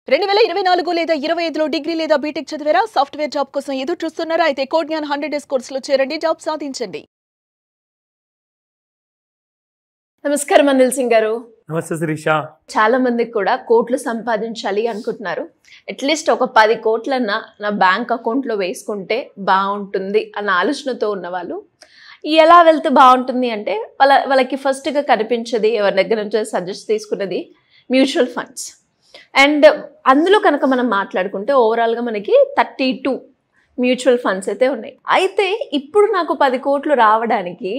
2024 లేదా 25లో డిగ్రీ లేదా బీటెక్ చదివారా? సాఫ్ట్వేర్ జాబ్ కోసం ఎదురు చూస్తున్నారా? అయితే కోడ్ జ్ఞాన్ 100 డేస్ కోర్సులో చేరండి, జాబ్ సాధించండి. నమస్కారం అనిల్ సింగ్ గారు. నమస్తే శిరీష. చాలా మందికి కూడా కోట్లు సంపాదించాలి అనుకుంటున్నారు. అట్లీస్ట్ ఒక 10 కోట్లన్నా నా బ్యాంక్ అకౌంట్లో వేసుకుంటే బాగుంటుంది అన్న ఆలోచనతో ఉన్నవాళ్ళు ఎలా వెళ్తే బాగుంటుంది అంటే వాళ్ళకి ఫస్ట్గా కనిపించేది, ఎవరి దగ్గర నుంచి సజెస్ట్ తీసుకున్నది మ్యూచువల్ ఫండ్స్. అండ్ అందులో కనుక మనం మాట్లాడుకుంటే ఓవరాల్గా మనకి 32 మ్యూచువల్ ఫండ్స్ అయితే ఉన్నాయి. అయితే ఇప్పుడు నాకు 10 కోట్లు రావడానికి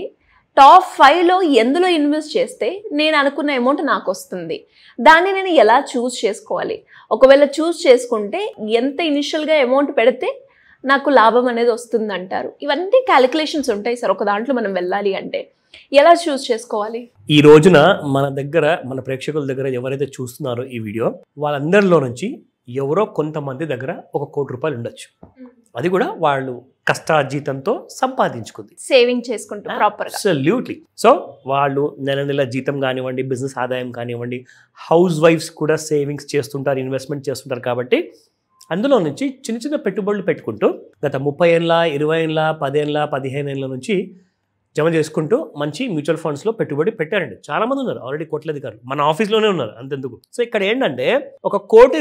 టాప్ 5లో ఎందులో ఇన్వెస్ట్ చేస్తే నేను అనుకున్న అమౌంట్ నాకు వస్తుంది, దాన్ని నేను ఎలా చూస్ చేసుకోవాలి, ఒకవేళ చూస్ చేసుకుంటే ఎంత ఇనిషియల్గా అమౌంట్ పెడితే నాకు లాభం అనేది వస్తుంది అంటారు. ఇవన్నీ క్యాలిక్యులేషన్స్ ఉంటాయి సార్ ఒక దాంట్లో మనం వెళ్ళాలి అంటే. ఎలా చూస్ చేసుకోవాలి? ఈ రోజున మన దగ్గర, మన ప్రేక్షకుల దగ్గర ఎవరైతే చూస్తున్నారో ఈ వీడియో, వాళ్ళందరిలో నుంచి ఎవరో కొంతమంది దగ్గర ₹1 కోటి ఉండొచ్చు. అది కూడా వాళ్ళు కష్టార్జితంతో సంపాదించుకుంది, సేవింగ్ చేసుకుంటూ ప్రాపర్గా. అబ్సల్యూట్లీ. సో వాళ్ళు నెల నెల జీతం కానివ్వండి, బిజినెస్ ఆదాయం కానివ్వండి, హౌస్ వైఫ్స్ కూడా సేవింగ్స్ చేస్తుంటారు, ఇన్వెస్ట్మెంట్ చేస్తుంటారు. కాబట్టి అందులో నుంచి చిన్న చిన్న పెట్టుబడులు పెట్టుకుంటూ గత 30 ఏళ్ళ, 20 ఏళ్ళ, 10 ఏళ్ళ, 15 ఏళ్ళ నుంచి జమ చేసుకుంటూ మంచి మ్యూచువల్ ఫండ్స్లో పెట్టుబడి పెట్టారండి. చాలా మంది ఉన్నారు, ఆల్రెడీ కోట్లధికారులు మన ఆఫీస్లోనే ఉన్నారు అంతెందుకు. సో ఇక్కడ ఏంటంటే ₹1 కోటి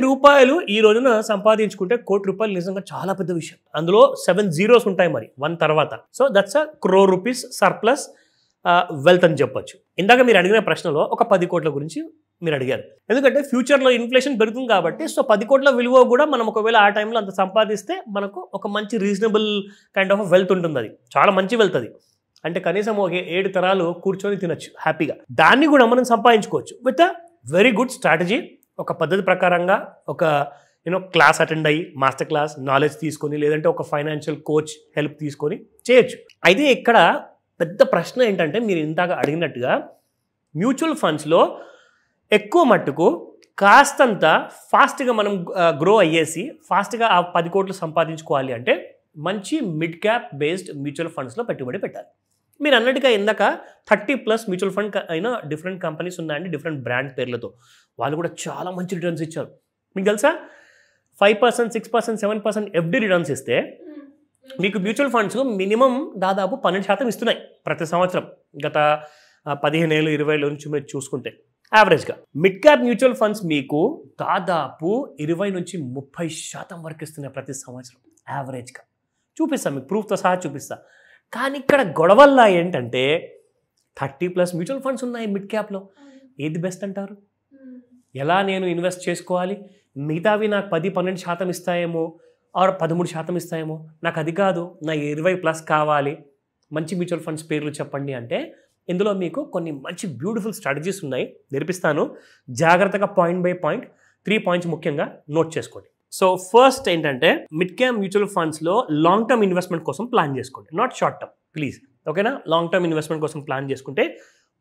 ఈ రోజున సంపాదించుకుంటే ₹1 కోటి నిజంగా చాలా పెద్ద విషయం. అందులో 7 zeros ఉంటాయి మరి 1 తర్వాత. So that's ₹1 crore surplus wealth అని చెప్పొచ్చు. ఇందాక మీరు అడిగిన ప్రశ్నలో ఒక 10 కోట్ల గురించి మీరు అడిగారు. ఎందుకంటే ఫ్యూచర్లో ఇన్ఫ్లేషన్ పెరుగుతుంది కాబట్టి. సో 10 కోట్ల విలువ కూడా మనం ఒకవేళ ఆ టైంలో అంత సంపాదిస్తే మనకు ఒక మంచి రీజనబుల్ కైండ్ ఆఫ్ వెల్త్ ఉంటుంది. అది చాలా మంచి వెల్త్. అది అంటే కనీసం ఒక 7 తరాలు కూర్చొని తినచ్చు హ్యాపీగా. దాన్ని కూడా మనం సంపాదించుకోవచ్చు with a very good strategy. ఒక పద్ధతి ప్రకారంగా ఒక క్లాస్ అటెండ్ అయ్యి, మాస్టర్ క్లాస్ నాలెడ్జ్ తీసుకొని, లేదంటే ఒక ఫైనాన్షియల్ కోచ్ హెల్ప్ తీసుకొని చేయొచ్చు. అయితే ఇక్కడ పెద్ద ప్రశ్న ఏంటంటే, మీరు ఇందాక అడిగినట్టుగా మ్యూచువల్ ఫండ్స్లో ఎక్కువ మట్టుకు కాస్తంత ఫాస్ట్గా మనం గ్రో అయ్యేసి ఫాస్ట్గా ఆ 10 కోట్లు సంపాదించుకోవాలి అంటే మంచి మిడ్ క్యాప్ బేస్డ్ మ్యూచువల్ ఫండ్స్లో పెట్టుబడి పెట్టాలి. మీరు అన్నట్టుగా ఇందాక 30+ మ్యూచువల్ ఫండ్ అయినా డిఫరెంట్ కంపెనీస్ ఉన్నాయండి, డిఫరెంట్ బ్రాండ్ పేర్లతో. వాళ్ళు కూడా చాలా మంచి రిటర్న్స్ ఇచ్చారు. మీకు తెలుసా, 5%, 6%, 7% ఎఫ్డి రిటర్న్స్ ఇస్తే మీకు మ్యూచువల్ ఫండ్స్ మినిమం దాదాపు 12% ఇస్తున్నాయి ప్రతి సంవత్సరం. గత 15 ఏళ్ళు, 20 ఏళ్ళ నుంచి మీరు చూసుకుంటే యావరేజ్గా. మిడ్ క్యాప్ మ్యూచువల్ ఫండ్స్ మీకు దాదాపు 20 నుంచి 30% వరకు ఇస్తున్నాయి ప్రతి సంవత్సరం యావరేజ్గా. చూపిస్తాను మీకు, ప్రూఫ్తో సహా చూపిస్తా. కానీ ఇక్కడ గొడవల్లా ఏంటంటే 30+ మ్యూచువల్ ఫండ్స్ ఉన్నాయి మిడ్ క్యాప్లో. ఏది బెస్ట్ అంటారు? ఎలా నేను ఇన్వెస్ట్ చేసుకోవాలి? మిగతావి నాకు 10-12% ఇస్తాయేమో, ఆర్ 13% ఇస్తాయేమో. నాకు అది కాదు, నా 20+ కావాలి. మంచి మ్యూచువల్ ఫండ్స్ పేర్లు చెప్పండి అంటే ఇందులో మీకు కొన్ని మంచి బ్యూటిఫుల్ స్ట్రాటజీస్ ఉన్నాయి, నేర్పిస్తాను. జాగ్రత్తగా పాయింట్ బై పాయింట్ 3 పాయింట్స్ ముఖ్యంగా నోట్ చేసుకోండి. సో ఫస్ట్ ఏంటంటే, మిడ్ క్యాప్ మ్యూచువల్ ఫండ్స్లో లాంగ్ టర్మ్ ఇన్వెస్ట్మెంట్ కోసం ప్లాన్ చేసుకోండి, నాట్ షార్ట్ టర్మ్ ప్లీజ్. ఓకేనా? లాంగ్ టర్మ్ ఇన్వెస్ట్మెంట్ కోసం ప్లాన్ చేసుకుంటే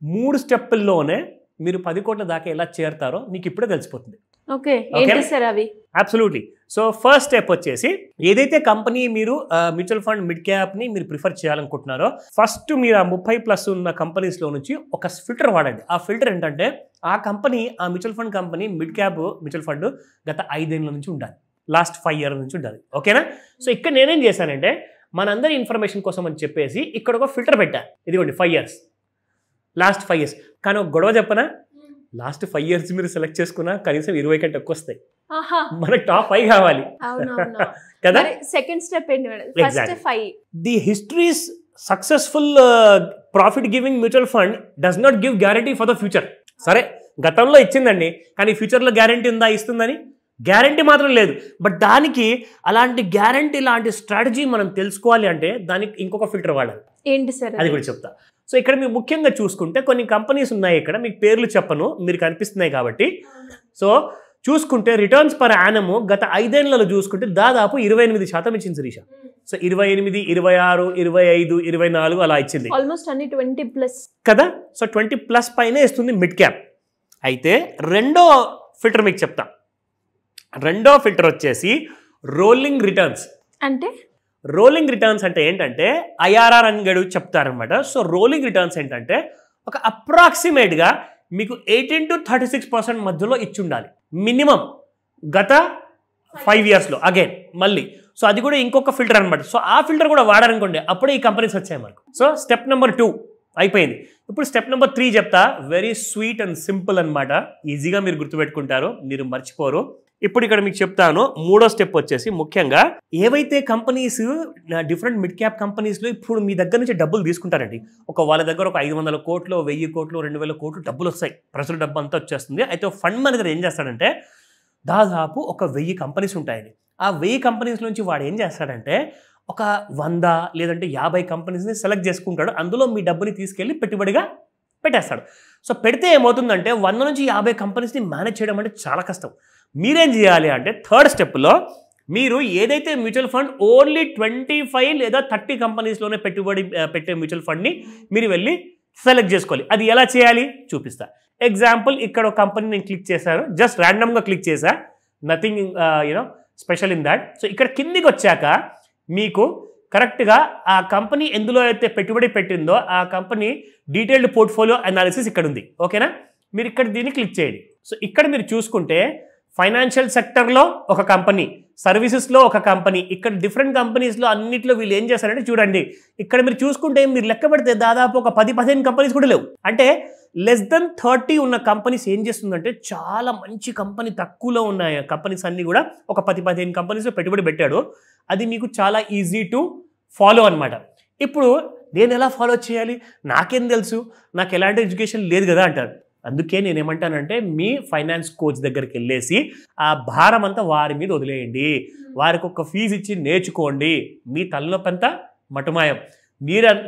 3 స్టెప్పుల్లోనే మీరు 10 కోట్ల దాకా ఎలా చేరుతారో మీకు ఇప్పుడే తెలిసిపోతుంది. ఓకే, ఏంటి సార్ అవి? అబ్సల్యూట్లీ. సో ఫస్ట్ స్టెప్ వచ్చేసి, ఏదైతే కంపెనీ మీరు మ్యూచువల్ ఫండ్ మిడ్ క్యాప్ని మీరు ప్రిఫర్ చేయాలనుకుంటున్నారో, ఫస్ట్ మీరు ఆ 30+ ఉన్న కంపెనీస్లో నుంచి ఒక ఫిల్టర్ వాడండి. ఆ ఫిల్టర్ ఏంటంటే, ఆ కంపెనీ, ఆ mutual fund company mid cap mutual fund గత 5 ఏళ్ళ నుంచి ఉండాలి, లాస్ట్ 5 years నుంచి ఉండాలి. ఓకేనా? సో ఇక్కడ నేనేం చేశానంటే, మనందరి ఇన్ఫర్మేషన్ కోసం అని చెప్పేసి ఇక్కడ ఒక ఫిల్టర్ పెట్టాను. ఇదిగోండి 5 years, లాస్ట్ 5 years. కానీ ఒక గొడవ చెప్పనా, లాస్ట్ 5 years మీరు సెలెక్ట్ చేసుకున్నా కనీసం 20 కంటే ఎక్కువ వస్తాయి. మనకు టాప్ 5 కావాలి కదా. సెకండ్ స్టెప్ ఏంటి? First 5. The histories successful profit giving mutual fund does not give guarantee for the future. సరే, గతంలో ఇచ్చిందండి, కానీ ఫ్యూచర్లో గ్యారంటీ ఉందా? ఇస్తుందని గ్యారంటీ మాత్రం లేదు. బట్ దానికి అలాంటి గ్యారంటీ, లాంటి స్ట్రాటజీ మనం తెలుసుకోవాలి అంటే దానికి ఇంకొక ఫిల్టర్ వాడాలి. ఏంటి సార్ అది కూడా చెప్తా. సో ఇక్కడ మీరు ముఖ్యంగా చూసుకుంటే కొన్ని కంపెనీస్ ఉన్నాయి, ఇక్కడ మీకు పేర్లు చెప్పను, మీరు కనిపిస్తున్నాయి కాబట్టి. సో చూసుకుంటే రిటర్న్స్ పర్ యానమ్ గత 5 ఏళ్లలో చూసుకుంటే దాదాపు 28% ఇచ్చింది శిరీష. సో 28, 26, 25, 24 అలా ఇచ్చింది. ఆల్మోస్ట్ అన్ని 20+ కదా. సో 20+ పైనే ఇస్తుంది మిడ్ క్యాప్. అయితే రెండో ఫిల్టర్ మీకు చెప్తా. రెండో ఫిల్టర్ వచ్చేసి రోలింగ్ రిటర్న్స్. అంటే రోలింగ్ రిటర్న్స్ అంటే ఏంటంటే IRR అని గడువు చెప్తారనమాట. సో రోలింగ్ రిటర్న్స్ ఏంటంటే ఒక అప్రాక్సిమేట్గా మీకు 18 to 36% మధ్యలో ఇచ్చి ఉండాలి మినిమం. గత 5 yearsలో అగైన్ మళ్ళీ. సో అది కూడా ఇంకొక ఫిల్టర్ అనమాట. సో ఆ ఫిల్టర్ కూడా వాడారనుకోండి, అప్పుడే ఈ కంపెనీస్ వచ్చాయి మనకు. సో స్టెప్ నెంబర్ 2 అయిపోయింది. ఇప్పుడు స్టెప్ నెంబర్ 3 చెప్తా. వెరీ స్వీట్ అండ్ సింపుల్ అనమాట. ఈజీగా మీరు గుర్తుపెట్టుకుంటారు, మీరు మర్చిపోరు. ఇప్పుడు ఇక్కడ మీకు చెప్తాను. 3వ స్టెప్ వచ్చేసి ముఖ్యంగా ఏవైతే కంపెనీస్ డిఫరెంట్ మిడ్ క్యాప్ కంపెనీస్లో ఇప్పుడు మీ దగ్గర నుంచి డబ్బులు తీసుకుంటారండి. వాళ్ళ దగ్గర ఒక 500 కోట్లు, 1000 కోట్లు, 2000 కోట్లు డబ్బులు వస్తాయి. ప్రజల డబ్బు అంతా వచ్చేస్తుంది. అయితే ఫండ్ మేనేజర్ ఏం చేస్తాడంటే దాదాపు ఒక 1000 కంపెనీస్ ఉంటాయండి. ఆ 1000 కంపెనీస్ నుంచి వాడు ఏం చేస్తాడంటే ఒక 100 లేదంటే 50 కంపెనీస్ని సెలెక్ట్ చేసుకుంటాడు. అందులో మీ డబ్బుని తీసుకెళ్ళి పెట్టుబడిగా పెట్టేస్తాడు. సో పెడితే ఏమవుతుందంటే 100 నుంచి 50 కంపెనీస్ని మేనేజ్ చేయడం అంటే చాలా కష్టం. మీరేం చేయాలి అంటే 3rd స్టెప్లో మీరు ఏదైతే మ్యూచువల్ ఫండ్ ఓన్లీ 25 లేదా 30 కంపెనీస్లోనే పెట్టుబడి పెట్టే మ్యూచువల్ ఫండ్ని మీరు వెళ్ళి సెలెక్ట్ చేసుకోవాలి. అది ఎలా చేయాలి చూపిస్తా. ఎగ్జాంపుల్ ఇక్కడ ఒక కంపెనీ నేను క్లిక్ చేశాను. జస్ట్ ర్యాండమ్గా క్లిక్ చేశా. Nothing special in that. So ఇక్కడ కిందికి వచ్చాక మీకు కరెక్ట్గా ఆ కంపెనీ ఎందులో అయితే పెట్టుబడి పెట్టిందో ఆ కంపెనీ డీటెయిల్డ్ పోర్ట్ఫోలియో అనాలిసిస్ ఇక్కడ ఉంది. ఓకేనా? మీరు ఇక్కడ దీన్ని క్లిక్ చేయండి. సో ఇక్కడ మీరు చూసుకుంటే ఫైనాన్షియల్ సెక్టర్లో ఒక కంపెనీ, సర్వీసెస్లో ఒక కంపెనీ, ఇక్కడ డిఫరెంట్ కంపెనీస్లో అన్నింటిలో వీళ్ళు ఏం చేస్తారంటే చూడండి. ఇక్కడ మీరు చూసుకుంటే మీరు లెక్క పెడితే దాదాపు ఒక 10-15 కంపెనీస్ కూడా లేవు. అంటే లెస్ దెన్ 30 ఉన్న కంపెనీస్ ఏం చేస్తుందంటే చాలా మంచి కంపెనీ, తక్కువలో ఉన్న కంపెనీస్ అన్నీ కూడా ఒక 10-15 కంపెనీస్లో పెట్టుబడి పెట్టాడు. అది మీకు చాలా ఈజీ టు ఫాలో అనమాట. ఇప్పుడు నేను ఎలా ఫాలో చేయాలి? నాకేం తెలుసు, నాకు ఎలాంటి ఎడ్యుకేషన్ లేదు కదా అంటారు. అందుకే నేనేమంటానంటే మీ ఫైనాన్స్ కోచ్ దగ్గరికి వెళ్ళేసి ఆ భారం అంతా వారి మీద వదిలేయండి. వారికి ఒక ఫీజు ఇచ్చి నేర్చుకోండి. మీ తలనొప్పి అంతా మటుమాయం.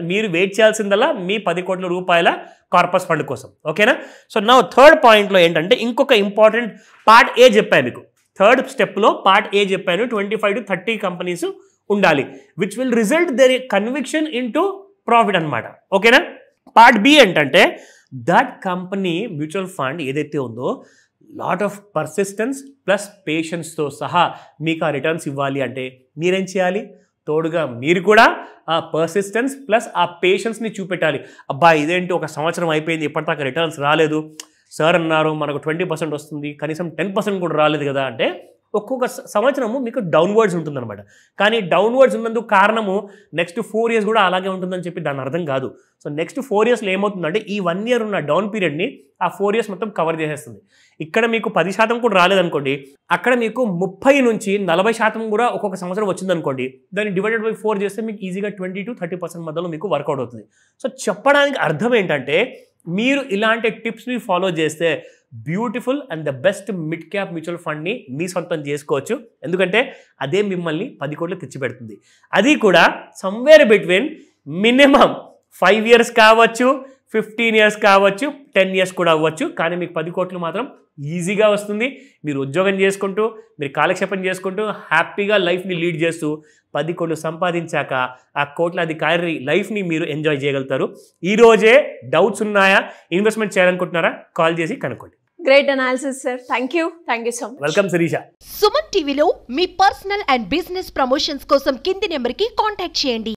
మీరు వెయిట్ చేయాల్సిందల్లా మీ 10 కోట్ల రూపాయల కార్పస్ ఫండ్ కోసం. ఓకేనా? సో నా 3rd పాయింట్లో ఏంటంటే ఇంకొక ఇంపార్టెంట్ పార్ట్ ఏ చెప్పాను మీకు. 3rd స్టెప్లో పార్ట్ ఏ చెప్పాను. 25 to 30 కంపెనీస్ ఉండాలి, which will result their conviction into profit అనమాట. ఓకేనా? పార్ట్ బి ఏంటంటే దట్ కంపెనీ మ్యూచువల్ ఫండ్ ఏదైతే ఉందో లాట్ ఆఫ్ పర్సిస్టెన్స్ ప్లస్ పేషెన్స్తో సహా మీకు ఆ రిటర్న్స్ ఇవ్వాలి అంటే మీరేం చేయాలి? తోడుగా మీరు కూడా ఆ పర్సిస్టెన్స్ ప్లస్ ఆ పేషెన్స్ని చూపెట్టాలి. అబ్బా ఇదేంటి 1 సంవత్సరం అయిపోయింది, ఇప్పటిదాకా రిటర్న్స్ రాలేదు, సార్ అన్నారు మనకు 20% వస్తుంది, కనీసం 10% కూడా రాలేదు కదా అంటే ఒక్కొక్క సంవత్సరము మీకు డౌన్వర్డ్స్ ఉంటుందన్నమాట. కానీ డౌన్వర్డ్స్ ఉన్నందుకు కారణము నెక్స్ట్ 4 years కూడా అలాగే ఉంటుందని చెప్పి దాని అర్థం కాదు. సో నెక్స్ట్ 4 yearsలో ఏమవుతుందంటే ఈ 1 year ఉన్న డౌన్ పీరియడ్ని ఆ 4 years మొత్తం కవర్ చేసేస్తుంది. ఇక్కడ మీకు 10% కూడా రాలేదనుకోండి, అక్కడ మీకు 30 నుంచి 40% కూడా ఒక్కొక్క సంవత్సరం వచ్చిందనుకోండి, దాన్ని డివైడెడ్ బై 4 చేస్తే మీకు ఈజీగా 20 to 30% మధ్యలో మీకు వర్కౌట్ అవుతుంది. సో చెప్పడానికి అర్థం ఏంటంటే మీరు ఇలాంటి టిప్స్ని ఫాలో చేస్తే beautiful and the best mid cap mutual ఫండ్ని మీ సొంతం చేసుకోవచ్చు. ఎందుకంటే అదే మిమ్మల్ని 10 కోట్లు తెచ్చిపెడుతుంది. అది కూడా సమ్వేర్ బిట్వీన్ మినిమం 5 years కావచ్చు, 15 years కావచ్చు, 10 years కూడా అవ్వచ్చు. కానీ మీకు 10 కోట్లు మాత్రం ఈజీగా వస్తుంది. మీరు ఉద్యోగం చేసుకుంటూ, మీరు కాలక్షేపం చేసుకుంటూ హ్యాపీగా లైఫ్ని లీడ్ చేస్తూ 10 కోట్లు సంపాదించాక ఆ కోట్లాధికారి లైఫ్ని మీరు ఎంజాయ్ చేయగలుగుతారు. ఈరోజే డౌట్స్ ఉన్నాయా, ఇన్వెస్ట్మెంట్ చేయాలనుకుంటున్నారా, కాల్ చేసి కనుక్కోండి. Great analysis sir. Thank you so much. Welcome Shirisha. Suman టీవీలో మీ పర్సనల్ అండ్ బిజినెస్ ప్రమోషన్స్ కోసం కింది నెంబర్కి కాంటాక్ట్ చేయండి.